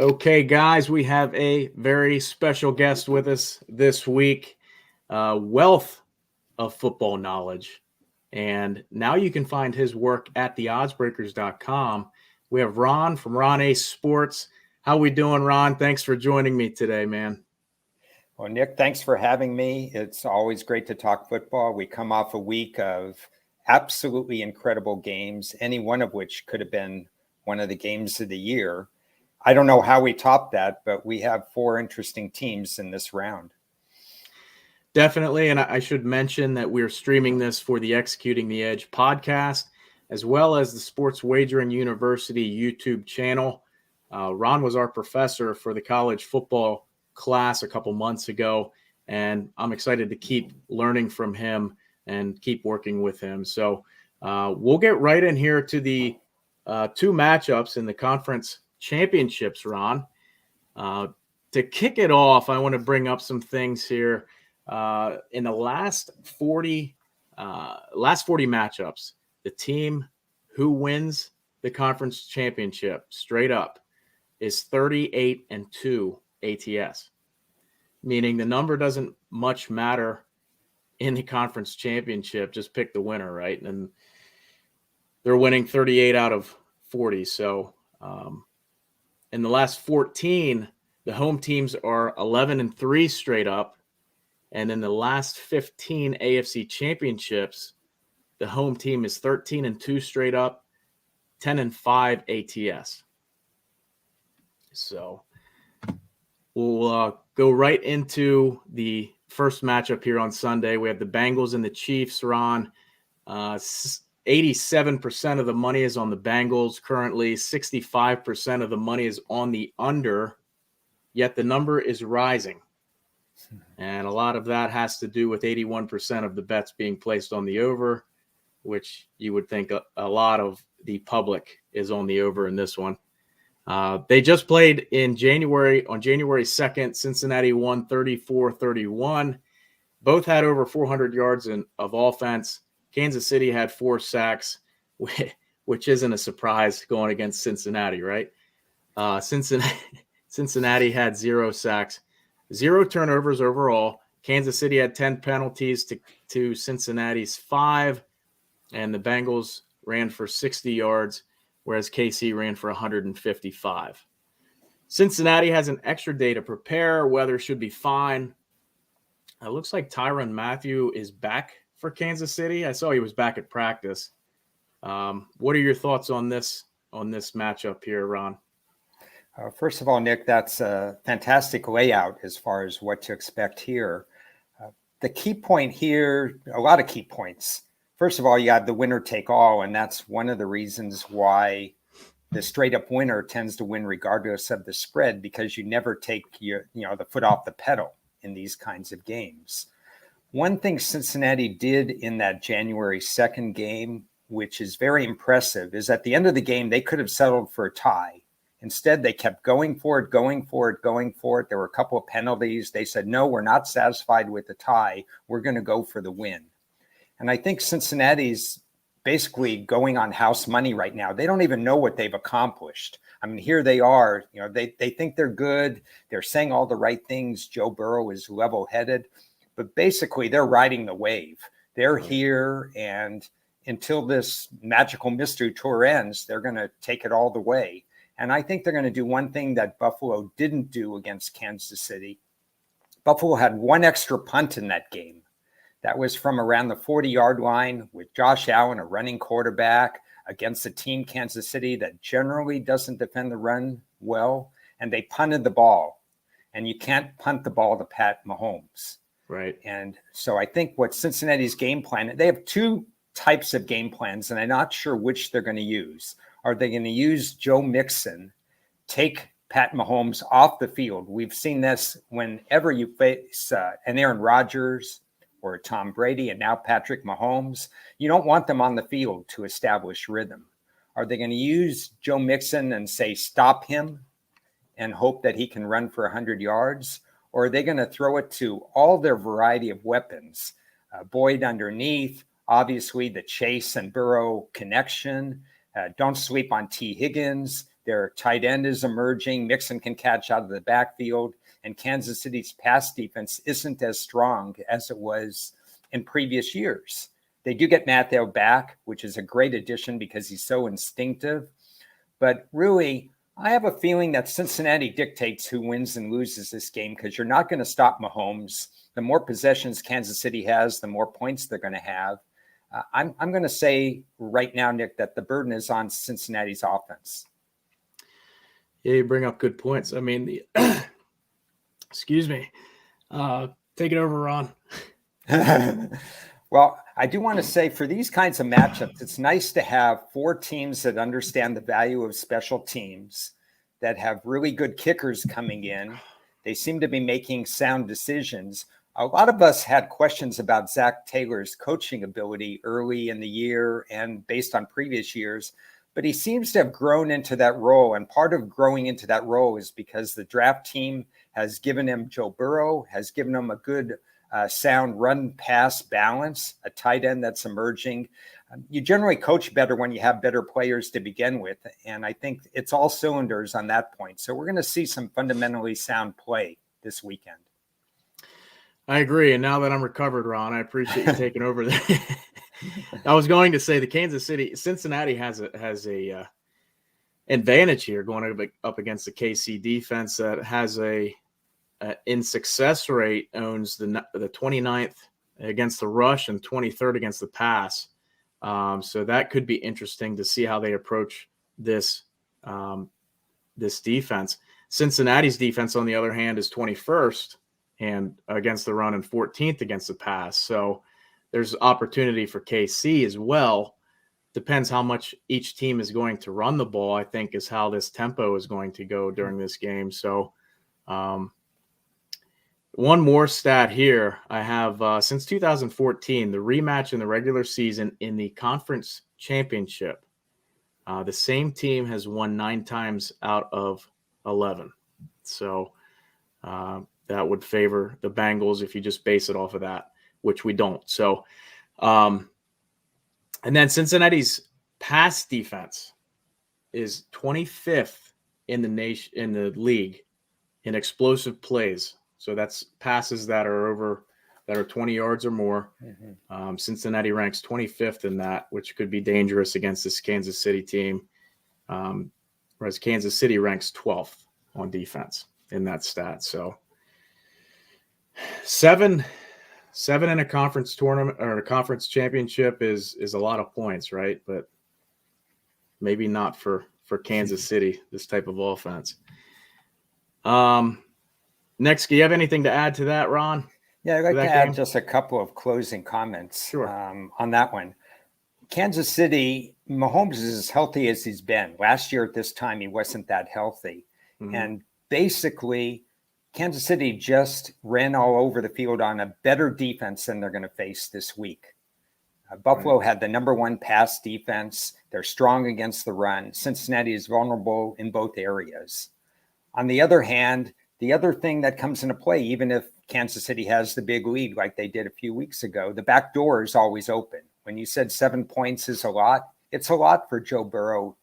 Okay, guys, we have a very special guest with us this week. Wealth of football knowledge. And now you can find his work at theoddsbreakers.com. We have Ron from Ron A Sports. How we doing, Ron? Thanks for joining me today, man. Well, Nick, thanks for having me. It's always great to talk football. We come off a week of absolutely incredible games, any one of which could have been one of the games of the year. I don't know how we top that, but we have four interesting teams in this round. Definitely. And I should mention that we're streaming this for the Executing the Edge podcast, as well as the Sports Wagering University YouTube channel. Ron was our professor for the college football class a couple months ago, and I'm excited to keep learning from him and keep working with him. So we'll get right in here to the two matchups in the conference championships, Ron. To kick it off, I want to bring up some things here. In the last 40 matchups, the team who wins the conference championship straight up is 38-2 ATS, meaning the number doesn't much matter in the conference championship. Just pick the winner, right? And they're winning 38 out of 40. So in the last 14, the home teams are 11-3 straight up. And in the last 15 AFC championships, the home team is 13-2 straight up, 10-5 ATS. So we'll go right into the first matchup here on Sunday. We have the Bengals and the Chiefs, Ron. 87% of the money is on the Bengals currently. 65% of the money is on the under, yet the number is rising. And a lot of that has to do with 81% of the bets being placed on the over, which you would think a lot of the public is on the over in this one. They just played on January 2nd. Cincinnati won 34-31. Both had over 400 yards of offense. Kansas City had 4 sacks, which isn't a surprise going against Cincinnati, right? Cincinnati had 0 sacks. 0 turnovers overall. Kansas City had 10 penalties to Cincinnati's 5, and the Bengals ran for 60 yards, whereas KC ran for 155. Cincinnati has an extra day to prepare. Weather should be fine. It looks like Tyrann Mathieu is back for Kansas City. I saw he was back at practice. What are your thoughts on this matchup here, Ron? First of all, Nick, that's a fantastic layout as far as what to expect here. The key point here, a lot of key points. First of all, you have the winner take all, and that's one of the reasons why the straight up winner tends to win regardless of the spread, because you never take the foot off the pedal in these kinds of games. One thing Cincinnati did in that January 2nd game, which is very impressive, is at the end of the game, they could have settled for a tie. Instead, they kept going for it. There were a couple of penalties. They said, no, we're not satisfied with the tie. We're going to go for the win. And I think Cincinnati's basically going on house money right now. They don't even know what they've accomplished. I mean, here they are. They think they're good. They're saying all the right things. Joe Burrow is level-headed. But basically, they're riding the wave. They're here, and until this magical mystery tour ends, they're going to take it all the way. And I think they're going to do one thing that Buffalo didn't do against Kansas City. Buffalo had one extra punt in that game. That was from around the 40-yard line with Josh Allen, a running quarterback, against a team, Kansas City, that generally doesn't defend the run well. And they punted the ball. And you can't punt the ball to Pat Mahomes. Right. And so I think what Cincinnati's game plan, they have 2 types of game plans, and I'm not sure which they're going to use. Are they going to use Joe Mixon, take Pat Mahomes off the field? We've seen this whenever you face an Aaron Rodgers or a Tom Brady and now Patrick Mahomes. You don't want them on the field to establish rhythm. Are they going to use Joe Mixon and say, stop him and hope that he can run for 100 yards? Or are they going to throw it to all their variety of weapons? Boyd underneath, obviously the Chase and Burrow connection. Don't sleep on T. Higgins. Their tight end is emerging. Mixon can catch out of the backfield. And Kansas City's pass defense isn't as strong as it was in previous years. They do get Matthew back, which is a great addition because he's so instinctive. But really, I have a feeling that Cincinnati dictates who wins and loses this game because you're not going to stop Mahomes. The more possessions Kansas City has, the more points they're going to have. I'm going to say right now, Nick, that the burden is on Cincinnati's offense. Yeah, you bring up good points. I mean, excuse me. Take it over, Ron. Well, I do want to say for these kinds of matchups, it's nice to have four teams that understand the value of special teams, that have really good kickers coming in. They seem to be making sound decisions. A lot of us had questions about Zach Taylor's coaching ability early in the year and based on previous years, but he seems to have grown into that role. And part of growing into that role is because the draft team has given him Joe Burrow, has given him a good sound run pass balance, a tight end that's emerging. You generally coach better when you have better players to begin with. And I think it's all cylinders on that point. So we're going to see some fundamentally sound play this weekend. I agree. And now that I'm recovered, Ron, I appreciate you taking over there. I was going to say the Cincinnati has a advantage here going up against the KC defense that has in success rate owns the 29th against the rush and 23rd against the pass. So that could be interesting to see how they approach this defense. Cincinnati's defense, on the other hand, is 21st and against the run and 14th against the pass. So there's opportunity for KC as well. Depends how much each team is going to run the ball, I think, is how this tempo is going to go during this game. So one more stat here. I have since 2014, the rematch in the regular season in the conference championship, the same team has won 9 times out of 11. So that would favor the Bengals if you just base it off of that, which we don't. So, and then Cincinnati's pass defense is 25th in the league in explosive plays. So that's passes that are 20 yards or more. Mm-hmm. Cincinnati ranks 25th in that, which could be dangerous against this Kansas City team. Whereas Kansas City ranks 12th on defense in that stat. So seven in a conference tournament or a conference championship is a lot of points, right? But maybe not for Kansas City, this type of offense. Next, do you have anything to add to that, Ron? Yeah, I'd like to add just a couple of closing comments. Sure. On that one. Kansas City, Mahomes is as healthy as he's been. Last year at this time, he wasn't that healthy. Mm-hmm. And basically, Kansas City just ran all over the field on a better defense than they're going to face this week. Buffalo had the number 1 pass defense. They're strong against the run. Cincinnati is vulnerable in both areas. On the other hand, the other thing that comes into play, even if Kansas City has the big lead like they did a few weeks ago, the back door is always open. When you said 7 points is a lot, it's a lot for Joe Burrow.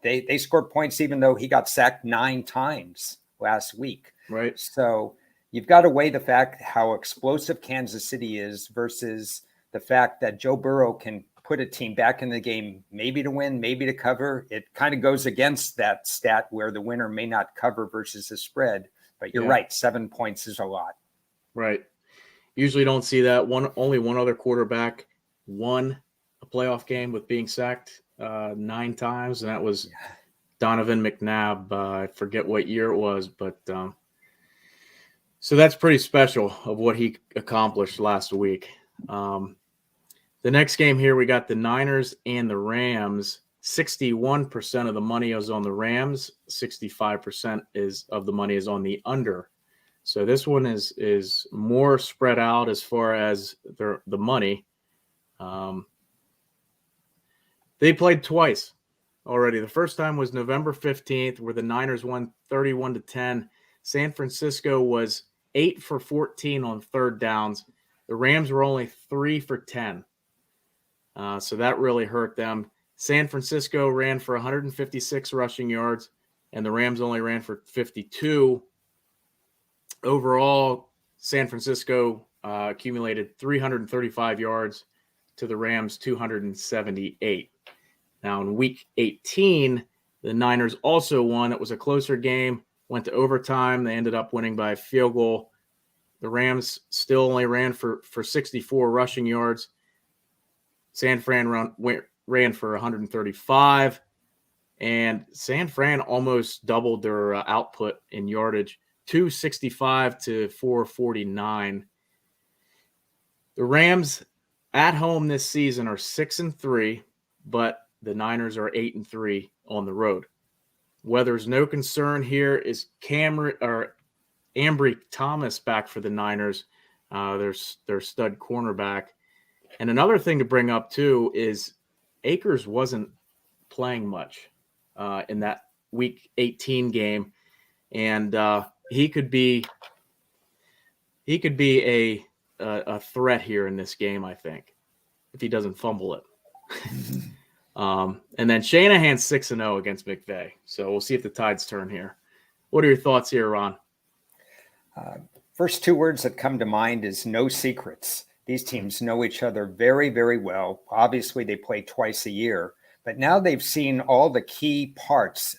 They scored points even though he got sacked 9 times last week. Right. So you've got to weigh the fact how explosive Kansas City is versus the fact that Joe Burrow can put a team back in the game, maybe to win, maybe to cover. It kind of goes against that stat where the winner may not cover versus the spread. But you're right, 7 points is a lot. Right. Usually don't see that. Only one other quarterback won a playoff game with being sacked 9 times, and that was Donovan McNabb. I forget what year it was, but so that's pretty special of what he accomplished last week. The next game here, we got the Niners and the Rams. 61% of the money is on the Rams. 65% of the money is on the under. So this one is more spread out as far as the money. They played twice already. The first time was November 15th, where the Niners won 31-10. San Francisco was 8 for 14 on third downs. The Rams were only 3 for 10. So that really hurt them. San Francisco ran for 156 rushing yards, and the Rams only ran for 52. Overall, San Francisco accumulated 335 yards to the Rams 278. Now, in week 18, the Niners also won. It was a closer game, went to overtime. They ended up winning by a field goal. The Rams still only ran for 64 rushing yards. San Fran ran for 135, and San Fran almost doubled their output in yardage, 265 to 449. The Rams at home this season are 6-3, but the Niners are 8-3 on the road. Where there's no concern here is Ambry Thomas back for the Niners, their stud cornerback. And another thing to bring up too is Akers wasn't playing much in that week 18 game, and he could be a threat here in this game, I think, if he doesn't fumble it. And then Shanahan's 6-0 against McVay, so we'll see if the tides turn here. What are your thoughts here, Ron? First two words that come to mind is no secrets. These teams know each other very, very well. Obviously, they play twice a year, but now they've seen all the key parts.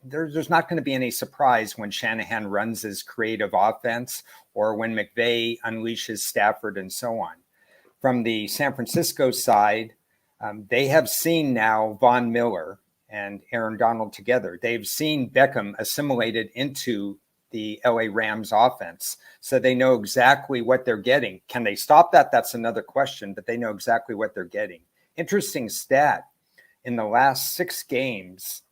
There's not going to be any surprise when Shanahan runs his creative offense or when McVay unleashes Stafford and so on. From the San Francisco side, they have seen now Von Miller and Aaron Donald together. They've seen Beckham assimilated into the LA Rams offense. So they know exactly what they're getting. Can they stop that? That's another question, but they know exactly what they're getting. Interesting stat. In the last 6 games,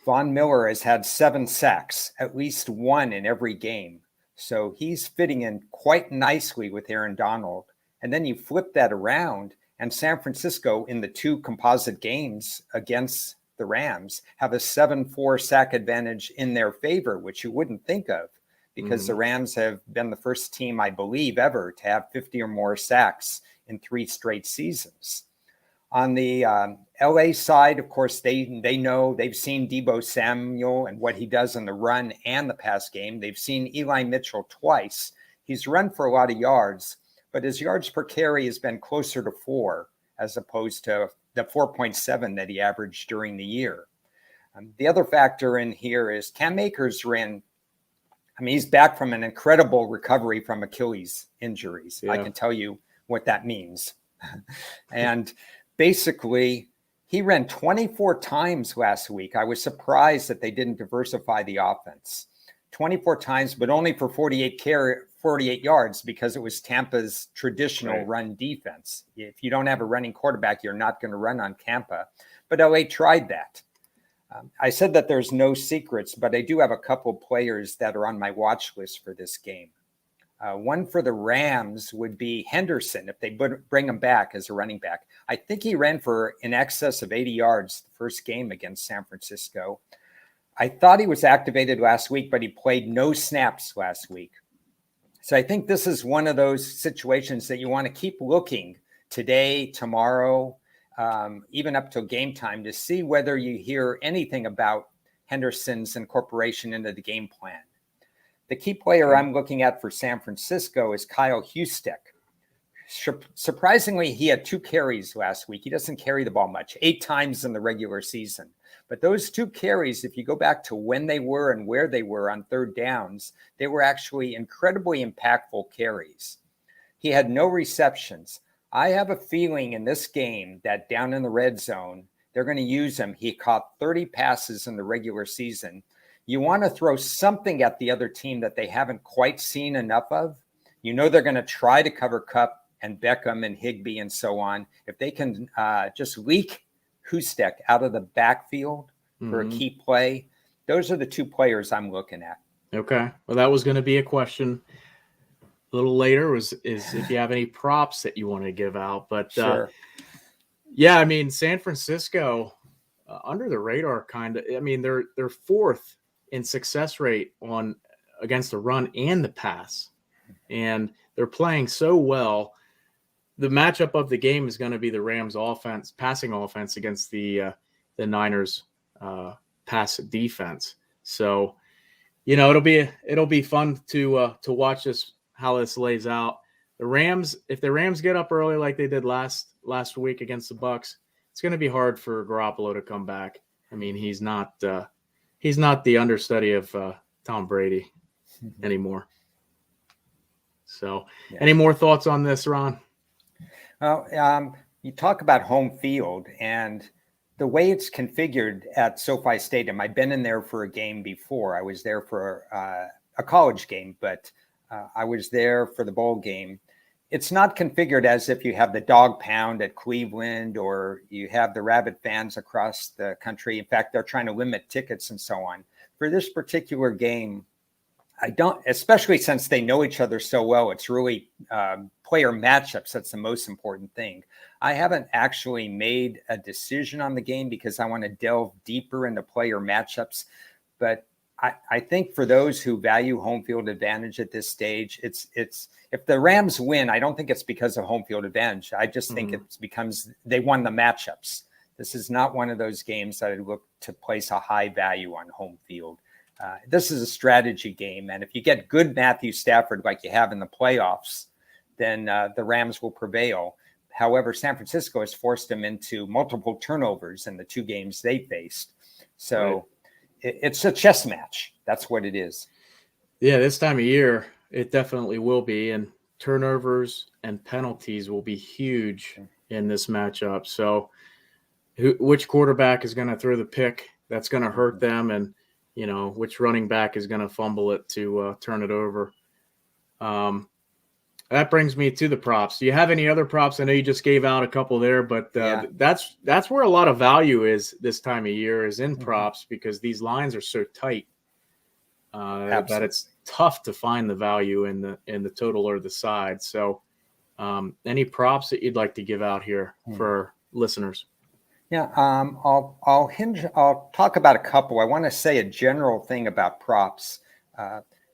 Von Miller has had 7 sacks, at least 1 in every game. So he's fitting in quite nicely with Aaron Donald. And then you flip that around, and San Francisco in the 2 composite games against the Rams have a 7-4 sack advantage in their favor, which you wouldn't think of because the Rams have been the first team, I believe, ever to have 50 or more sacks in 3 straight seasons. On the LA side, of course, they know they've seen Deebo Samuel and what he does in the run and the pass game. They've seen Eli Mitchell twice. He's run for a lot of yards, but his yards per carry has been closer to 4 as opposed to the 4.7 that he averaged during the year. The other factor in here is Cam Akers he's back from an incredible recovery from Achilles injuries. Yeah. I can tell you what that means. And basically, he ran 24 times last week. I was surprised that they didn't diversify the offense. 24 times, but only for 48 yards because it was Tampa's traditional run defense. If you don't have a running quarterback, you're not going to run on Tampa. But LA tried that. I said that there's no secrets, but I do have a couple players that are on my watch list for this game. One for the Rams would be Henderson, if they bring him back as a running back. I think he ran for in excess of 80 yards the first game against San Francisco. I thought he was activated last week, but he played no snaps last week. So I think this is one of those situations that you want to keep looking today, tomorrow, even up till game time to see whether you hear anything about Henderson's incorporation into the game plan. The key player I'm looking at for San Francisco is Kyle Juszczyk. Surprisingly, he had 2 carries last week. He doesn't carry the ball much, 8 times in the regular season. But those 2 carries, if you go back to when they were and where they were on third downs, they were actually incredibly impactful carries. He had no receptions. I have a feeling in this game that down in the red zone, they're going to use him. He caught 30 passes in the regular season. You want to throw something at the other team that they haven't quite seen enough of. You know they're going to try to cover Kupp and Beckham and Higbee and so on. If they can just leak Juszczyk out of the backfield for a key play, those are the 2 players I'm looking at. Okay. Well, that was going to be a question a little later is if you have any props that you want to give out. But sure. Yeah, I mean, San Francisco under the radar kind of, I mean, they're 4th in success rate against the run and the pass. And they're playing so well. the matchup of the game is going to be the Rams passing offense against the Niners pass defense. So, it'll be fun to watch how this lays out. The Rams, if the Rams get up early like they did last week against the Bucs, it's going to be hard for Garoppolo to come back. I mean, he's not the understudy of Tom Brady anymore. So, Any more thoughts on this, Ron? Well, you talk about home field and the way it's configured at SoFi Stadium. I've been in there for a game before. I was there for a college game, but I was there for the bowl game. It's not configured as if you have the dog pound at Cleveland or you have the rabid fans across the country. In fact, they're trying to limit tickets and so on. For this particular game, I don't, especially since they know each other so well, it's really player matchups. That's the most important thing. I haven't actually made a decision on the game because I want to delve deeper into player matchups. But I think for those who value home field advantage at this stage, it's if the Rams win, I don't think it's because of home field advantage. I just think it's because they won the matchups. This is not one of those games that I look to place a high value on home field. This is a strategy game, and if you get good Matthew Stafford like you have in the playoffs, then the Rams will prevail. However, San Francisco has forced them into multiple turnovers in the two games they faced. So it's a chess match. That's what it is. Yeah, this time of year, it definitely will be, and turnovers and penalties will be huge in this matchup. So which quarterback is going to throw the pick that's going to hurt them, and which running back is going to fumble it to turn it over. That brings me to the props. Do you have any other props? I know you just gave out a couple there, but that's where a lot of value is this time of year, is in props, because these lines are so tight that it's tough to find the value in the total or the side. So any props that you'd like to give out here for listeners? Yeah, I'll talk about a couple. I want to say a general thing about props.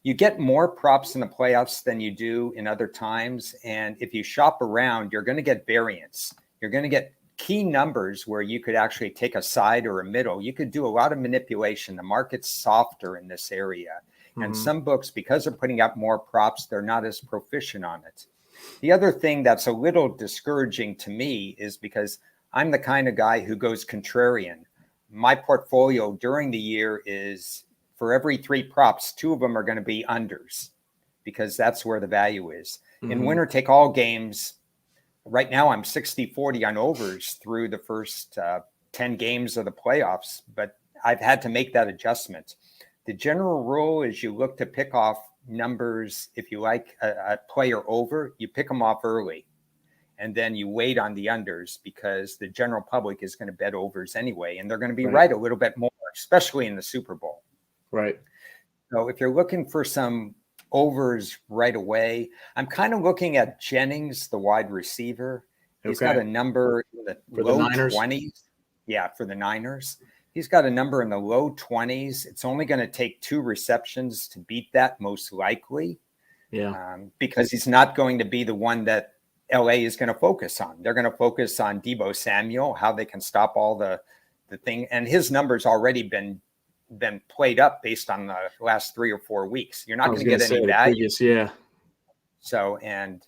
You get more props in the playoffs than you do in other times. And if you shop around, you're going to get variance. You're going to get key numbers where you could actually take a side or a middle. You could do a lot of manipulation. The market's softer in this area. And some books, because they're putting out more props, they're not as proficient on it. The other thing that's a little discouraging to me is because I'm the kind of guy who goes contrarian. My portfolio during the year is, for every 3 props, 2 of them are going to be unders, because that's where the value is. In winner take all games, right now I'm 60-40 on overs through the first 10 games of the playoffs, but I've had to make that adjustment. The general rule is you look to pick off numbers. If you like a player over, you pick them off early, and then you wait on the unders, because the general public is going to bet overs anyway, and they're going to be right a little bit more, especially in the Super Bowl. Right. So if you're looking for some overs right away, I'm kind of looking at Jennings, the wide receiver. He's got a number in the low 20s. Yeah, for the Niners. He's got a number in the low 20s. It's only going to take 2 receptions to beat that, most likely. Yeah. Because he's not going to be the one that LA is going to focus on. They're going to focus on Deebo Samuel, how they can stop all the thing. And his number's already been played up based on the last 3 or 4 weeks. You're not going to get any value. So, and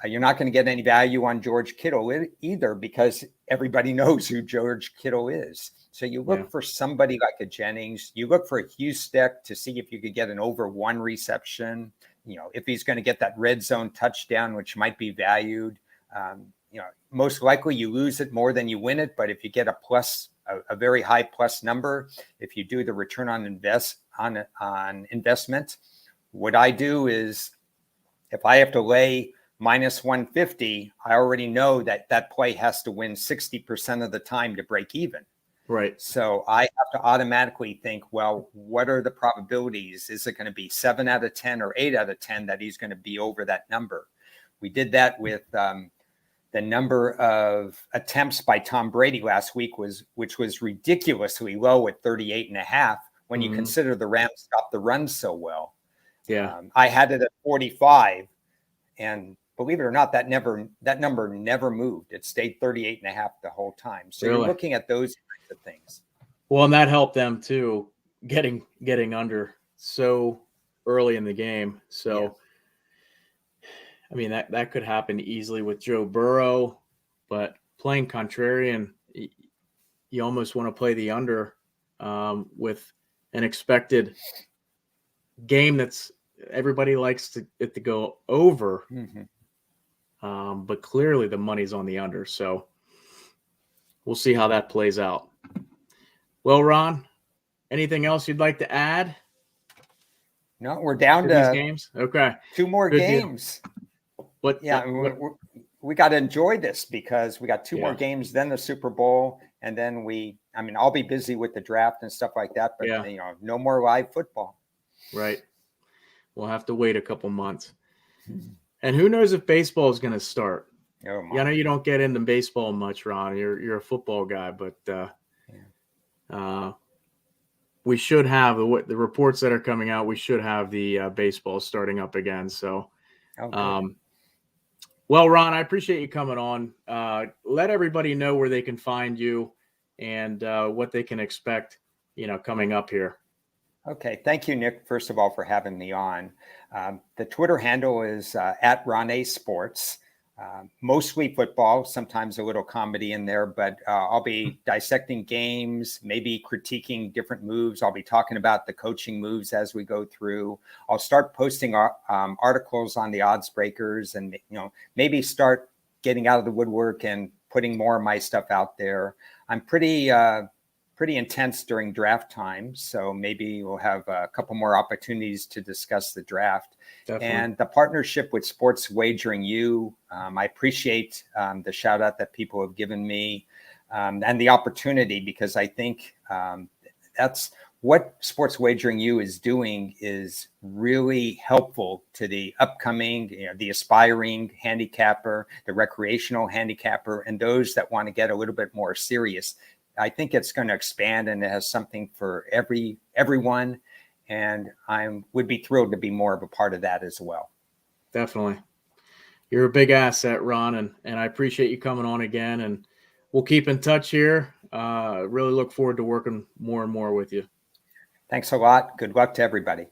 you're not going to get any value on George Kittle either, because everybody knows who George Kittle is. So you look for somebody like a Jennings. You look for a Hustek to see if you could get an over 1 reception. If he's going to get that red zone touchdown, which might be valued. Most likely you lose it more than you win it. But if you get a very high plus number, if you do the return on investment, what I do is, if I have to lay minus 150, I already know that play has to win 60% of the time to break even. Right. So I have to automatically think, well, what are the probabilities? Is it going to be 7 out of 10 or 8 out of 10 that he's going to be over that number? We did that with the number of attempts by Tom Brady last week, which was ridiculously low at 38.5 when you consider the Rams stopped the run so well. Yeah. I had it at 45, and believe it or not, that number never moved. It stayed 38.5 the whole time. So Really? you're looking at those kinds of things. Well, and that helped them too, getting under so early in the game. So, Yeah. I mean, that could happen easily with Joe Burrow, but playing contrarian, you almost want to play the under with an expected game that's everybody likes it to go over. But clearly the money's on the under. So we'll see how that plays out. Well, Ron, anything else you'd like to add? No, we're down to these to games. Okay. 2 more Good deal. games. But Yeah, we got to enjoy this because we got 2 more games, then the Super Bowl, and then I'll be busy with the draft and stuff like that, but no more live football. Right. We'll have to wait a couple months. And who knows if baseball is going to start? Oh, I know you don't get into baseball much, Ron. You're a football guy, but we should have the reports that are coming out. We should have the baseball starting up again. So, well, Ron, I appreciate you coming on. Let everybody know where they can find you and what they can expect, coming up here. Okay. Thank you, Nick, first of all, for having me on. The Twitter handle is at Ron Sports. Mostly football, sometimes a little comedy in there, but I'll be dissecting games, maybe critiquing different moves. I'll be talking about the coaching moves as we go through. I'll start posting articles on the odds breakers and, maybe start getting out of the woodwork and putting more of my stuff out there. I'm pretty intense during draft time, so maybe we'll have a couple more opportunities to discuss the draft. Definitely. And the partnership with Sports Wagering U, I appreciate the shout out that people have given me and the opportunity, because I think that's what Sports Wagering U is doing is really helpful to the upcoming, the aspiring handicapper, the recreational handicapper, and those that want to get a little bit more serious. I think it's going to expand, and it has something for everyone. And I would be thrilled to be more of a part of that as well. Definitely. You're a big asset, Ron, and I appreciate you coming on again. And we'll keep in touch here. Really look forward to working more and more with you. Thanks a lot. Good luck to everybody.